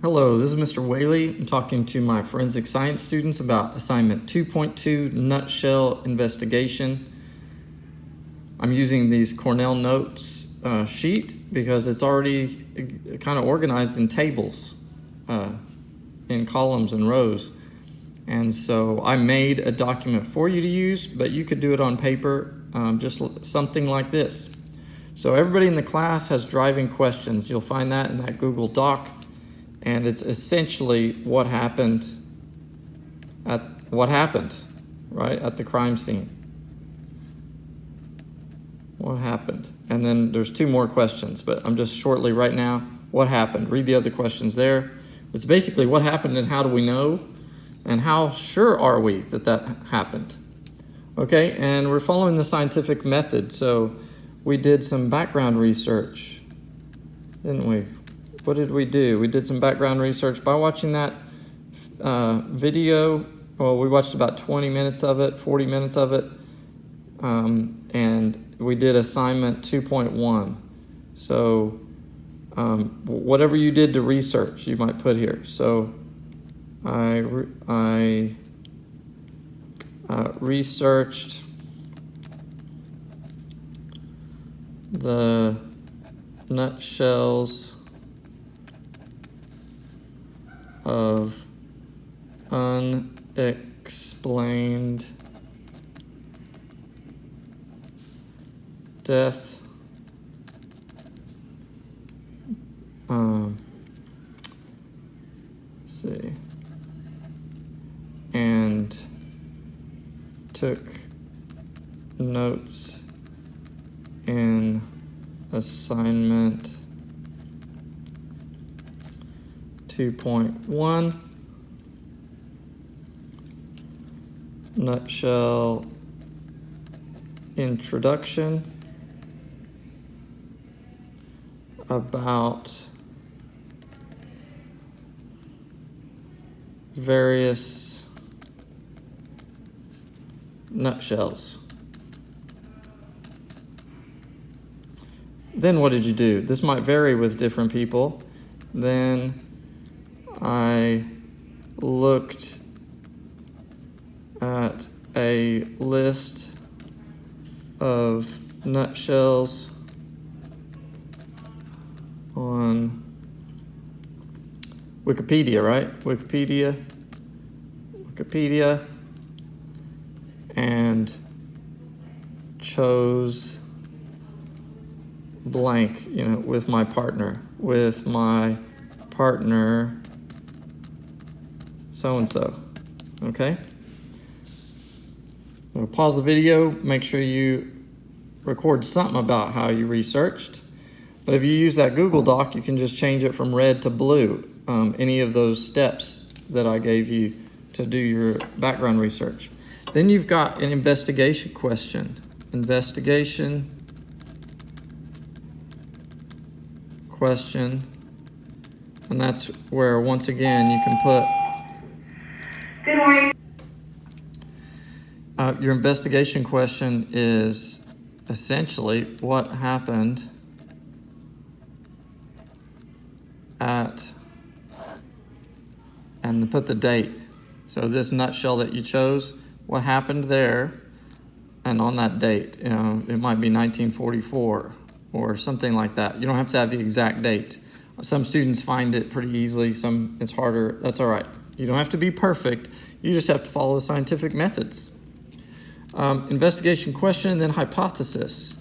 Hello, this is Mr. Whaley. I'm talking to my forensic science students about assignment 2.2, nutshell investigation. I'm using these Cornell Notes sheet because it's already kind of organized in tables, in columns and rows. And so I made a document for you to use, but you could do it on paper, just something like this. So everybody in the class has driving questions. You'll find that in that Google Doc. And it's essentially what happened, right, at the crime scene. What happened? And then there's two more questions, but I'm just shortly right now, what happened? Read the other questions there. It's basically what happened and how do we know? And how sure are we that that happened? Okay, and we're following the scientific method. So we did some background research, didn't we? What did we do? We did some background research by watching that video. Well, we watched about 20 minutes of it, 40 minutes of it. And we did assignment 2.1. So whatever you did to research, you might put here. So I researched the nutshells of unexplained death see, and took notes in assignment 2.1, nutshell introduction about various nutshells. Then what did you do? This might vary with different people. Then I looked at a list of nutshells on Wikipedia, right? Wikipedia, and chose blank, with my partner, so-and-so, okay? I'll pause the video, make sure you record something about how you researched. But if you use that Google Doc, you can just change it from red to blue, any of those steps that I gave you to do your background research. Then you've got an investigation question. Investigation question. And that's where, once again, you can put... Good morning. Your investigation question is essentially what happened at, and put the date. So this nutshell that you chose, what happened there, and on that date, it might be 1944 or something like that. You don't have to have the exact date. Some students find it pretty easily, some it's harder. That's all right. You don't have to be perfect. You just have to follow the scientific methods. Investigation question, and then hypothesis.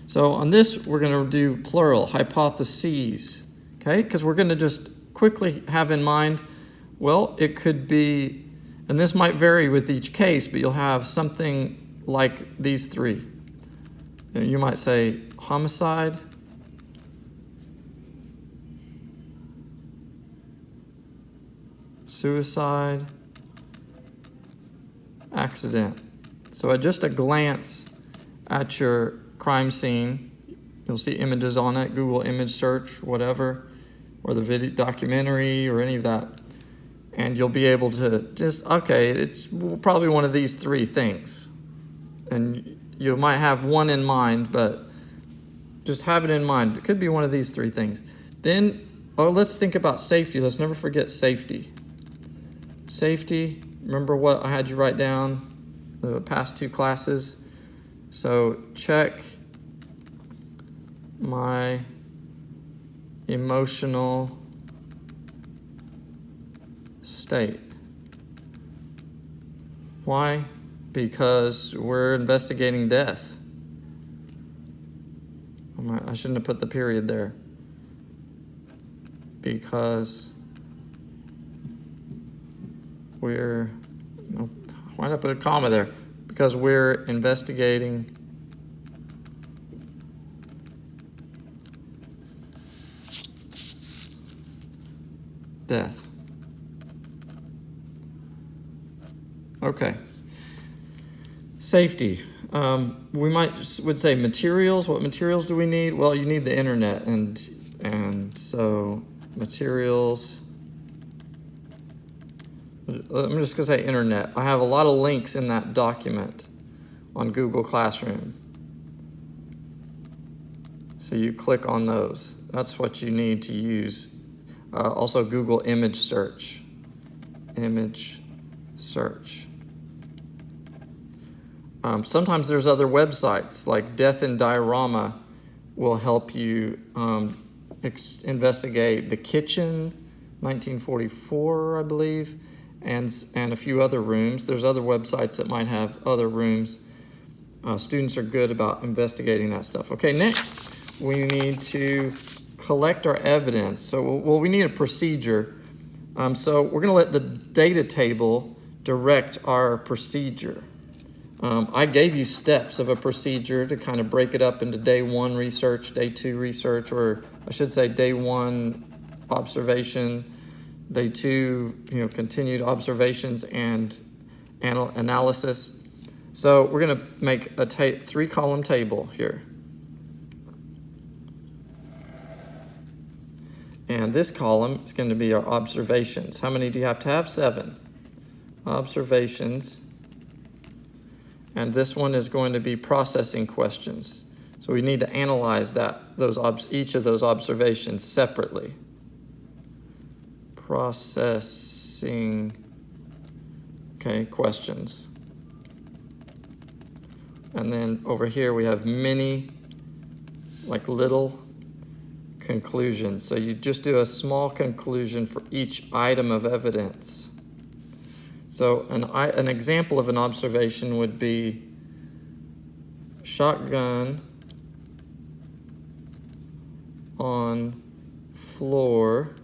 So on this, we're going to do plural, hypotheses, okay? Because we're going to just quickly have in mind, well, it could be, and this might vary with each case, but you'll have something like these three. You might say homicide, suicide, accident. So at just a glance at your crime scene, you'll see images on it, Google image search, whatever, or the video documentary or any of that. And you'll be able to just, okay, it's probably one of these three things. And you might have one in mind, but just have it in mind. It could be one of these three things. Then Oh, let's think about safety. Let's never forget safety. Safety, remember what I had you write down the past 2 classes? So check my emotional state. Why? Because we're investigating death. I shouldn't have put the period there. Because why did I put a comma there? Because we're investigating death. Okay. Safety. We would say materials. What materials do we need? Well, you need the internet, and so materials. I'm just gonna say internet. I have a lot of links in that document on Google Classroom. So you click on those. That's what you need to use. Also Google image search. Image search. Sometimes there's other websites like Death in Diorama will help you investigate the kitchen, 1944, I believe, and a few other rooms. There's other websites that might have other rooms. Students are good about investigating that stuff. Okay, next we need to collect our evidence. So, we need a procedure. So we're going to let the data table direct our procedure. I gave you steps of a procedure to kind of break it up into day 1 research, day 2 research, or I should say day 1 observation, day 2, continued observations and analysis. So we're going to make a 3-column table here. And this column is going to be our observations. How many do you have to have? 7. Observations. And this one is going to be processing questions. So we need to analyze each of those observations separately. Processing, questions. And then over here we have many, little conclusions. So you just do a small conclusion for each item of evidence. So an example of an observation would be shotgun on floor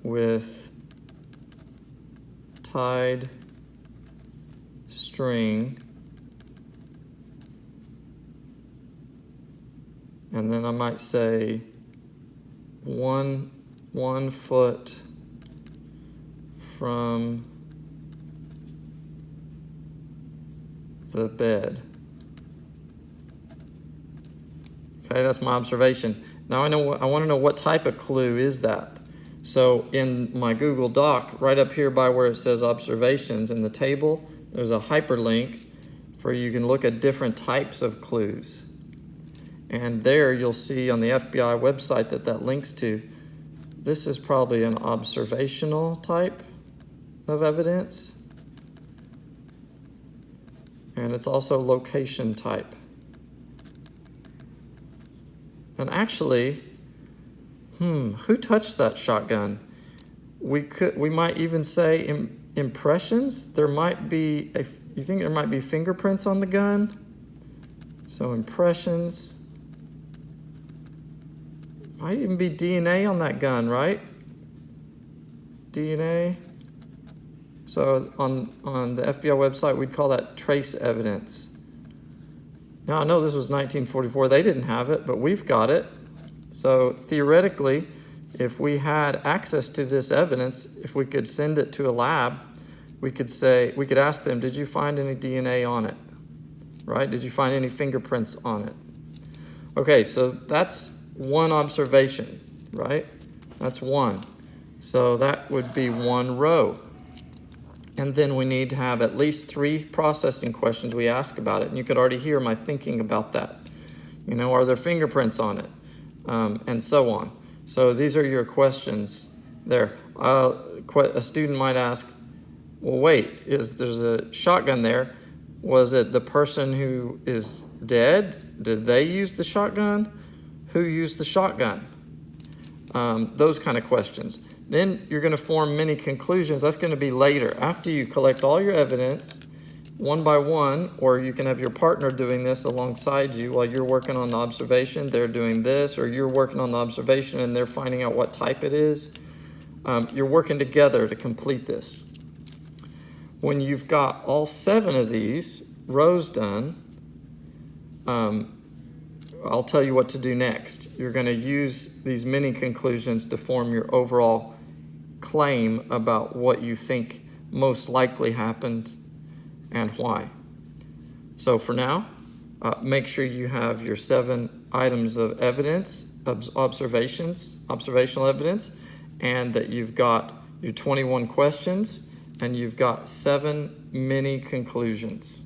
with tied string, and then I might say 1 foot from the bed. Okay, that's my observation. Now I want to know what type of clue is that. So in my Google Doc, right up here by where it says observations in the table, there's a hyperlink for you can look at different types of clues. And there you'll see on the FBI website that links to, this is probably an observational type of evidence. And it's also location type. And actually, who touched that shotgun? We might even say impressions. There might be you think there might be fingerprints on the gun? So impressions. Might even be DNA on that gun, right? DNA. So on the FBI website, we'd call that trace evidence. Now, I know this was 1944. They didn't have it, but we've got it. So theoretically, if we had access to this evidence, if we could send it to a lab, we could ask them, did you find any DNA on it? Right? Did you find any fingerprints on it? Okay, so that's one observation, right? That's 1. So that would be 1 row. And then we need to have at least 3 processing questions we ask about it. And you could already hear my thinking about that. You know, are there fingerprints on it? And so on. So these are your questions there. A student might ask, well, wait, there's a shotgun there. Was it the person who is dead? Did they use the shotgun? Who used the shotgun? Those kind of questions. Then you're going to form many conclusions. That's going to be later. After you collect all your evidence, one by one, or you can have your partner doing this alongside you while you're working on the observation. They're doing this, or you're working on the observation and they're finding out what type it is. You're working together to complete this. When you've got all 7 of these rows done, I'll tell you what to do next. You're going to use these mini conclusions to form your overall claim about what you think most likely happened and why. So for now, make sure you have your 7 items of evidence, observational evidence, and that you've got your 21 questions and you've got 7 mini conclusions.